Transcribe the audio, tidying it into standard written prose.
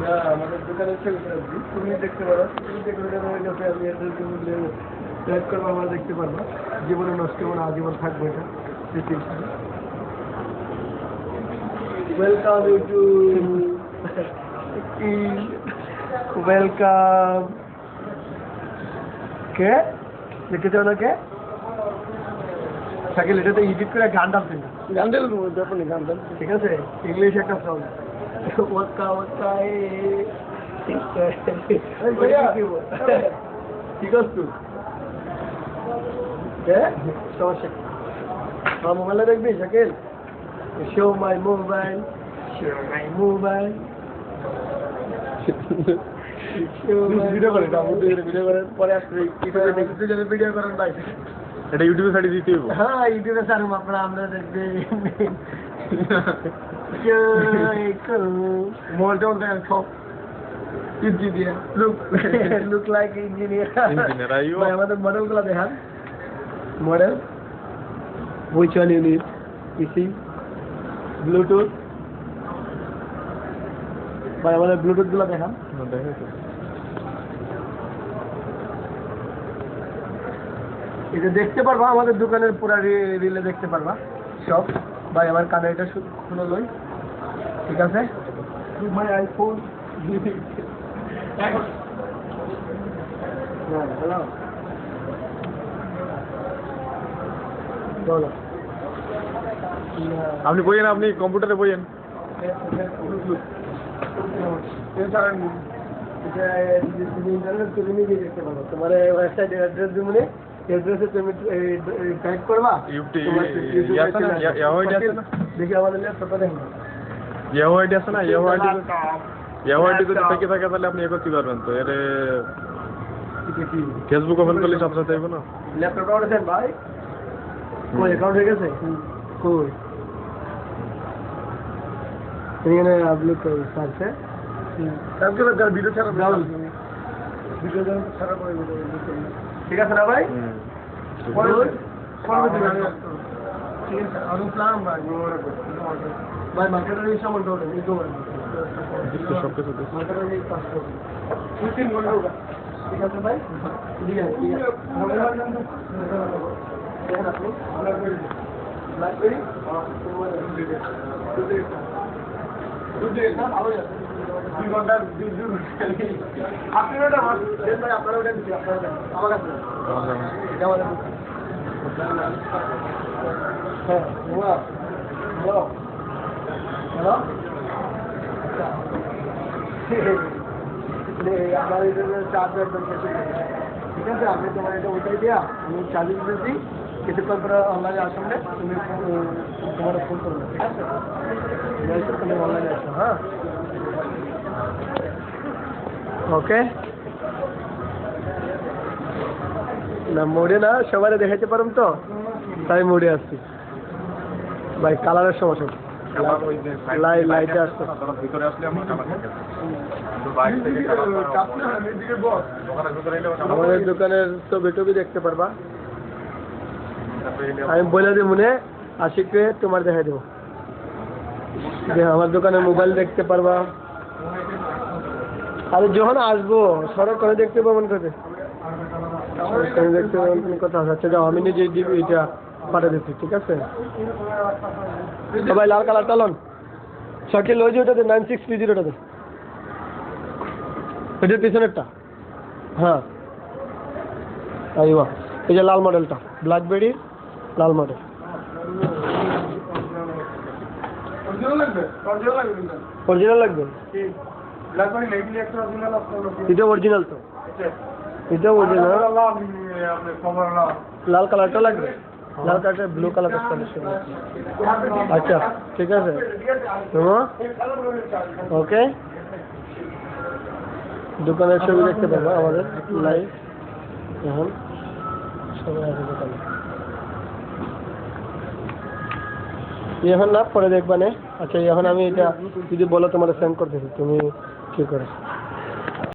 না আমাদের দোকানের ছবি তুমি দেখতে পারো, তুমি দেখতে করবো, আমরা দেখতে পারবো। জীবনে নষ্ট হবে না, আজীবন থাকবো এটা। Welcome YouTube, welcome. কে দেখেছো ওনাকে? শাকিল এটা তো ইডিট করে গান ডালছেন না, গান ডাল ব্যাপার নেই, গান ডাল ঠিক আছে। ইংলিশ একটা সং ওয়াকা ওয়াকা ঠিক আছে তুই সমস্যা আমার মোবাইলে দেখবি Shakil? Show my mobile, show my mobile. Video করেন ভিডিও করেন পরে আসলে ভিডিও করেন ভাই, এটা ইউটিউবে ছাড়ি দিতে হবে। হ্যাঁ ইউটিউবে ছাড়ুন আপনারা, আমরা দেখবে লুক লাইক ইঞ্জিনিয়ার। আমাদের মডেলগুলো দেখান, model which one you need? PC, Bluetooth ভাই আমাদের ব্লুটুথ গুলো দেখান। এটা দেখতে পারবা আমাদের দোকানের পুরা রিলে দেখতে পারবা সব। ভাই আমার কানে এটা শুনে লই, ঠিক আছে? মাই আইফোন হ্যালো বলো। আপনি বইয়েন, আপনি কম্পিউটারে বইয়েন। ইন্টারনেট করে নিয়ে দেখতে পারো, তোমার ওয়েবসাইট অ্যাড্রেস দিব, অ্যাড্রেসে তুমি টাইপ করবা। দেখি আমাদের ল্যাপটপটা দেখুন, ইয়াহু আইডি আছে না? ইয়াহু আইডি যদি থেকে থাকে তাহলে আপনি এ করতে পারবেন। তো এর ফেসবুক ওপেন করলে সব সাথে না। ল্যাপটপটা ওঠেন ভাই, কই অ্যাকাউন্ট হয়ে গেছে? কই এখানে আপলোড করো সার্চে। কালকে তার ভিডিও ছাড়া ব্রাউজ ভিডিও ছাড়া করে ঠিক আছে না ভাই? ঠিক আছে। আর প্ল্যান ভাই ভাই মার্কেটের এই সামানটা ওঠে এই দোকান সব কিছু মার্কেটের এই কাজ করবে 2-3 ঘন্টা হোক, ঠিক আছে ভাই? ঠিক আছে ঠিক আছে। দেখেন আপনি ব্ল্যাকবেরি ভালো আছে 2 ঘন্টা আপনি ওটা ভাই আপনারা ওটা দিচ্ছি, আপনারা আমার কাছে এটা আমাদের হ্যাঁ হ্যালো হ্যালো আমার এটা চার্জ একদম শেষ, ঠিক আছে? আমি তোমার এটা ওইটাই দিয়া আমি চার্জ দিতেছি, কিছুক্ষণ পরে অনলাইনে আসলে তুমি তোমার ফোন করবে, ঠিক আছে? তুমি অনলাইনে আসো, হ্যাঁ ওকে। না মোড়ে না সবাই দেখাইতে পারুম তো, তাই মোড়ে আসছি ভাই। কালারের সমস্যা, লাইটে আসছে আমাদের দোকানের ছবি টবি দেখতে পারবা। আমি বলে দেব মনে আশিককে তোমার দেখাই দেবো যে আমার দোকানে মোবাইল দেখতে পারবা। আরে যখন আসবো সড়ক করে দেখতে পাবেন, কোথায় দেখতে পাবেন কোনো কথা আছে? আচ্ছা যাও আমি নিজে এটা পাঠিয়ে দিচ্ছি, ঠিক আছে? সবাই লাল কালার টালন শাকিল ওই যে ওটাতে 9630টাতে এটার পিছনেরটা, হ্যাঁ আইবা এই যে লাল মডেলটা, ব্ল্যাকবেরি লাল মডেল। অরিজিনাল লাগবে? এটা অরিজিনাল তো, এটা অরিজিনাল। লাল কালারটা লাগবে, লাল কালারটা ব্লু কালার। আচ্ছা ঠিক আছে ওকে। দোকানের ছবি দেখতে পাবো আমাদের লাইভ এখন সবাই আছে দোকানে, এখন না পরে দেখবা নে। আচ্ছা এখন আমি এটা যদি বলো তোমার সেন্ড করতেছি, তুমি কি করো?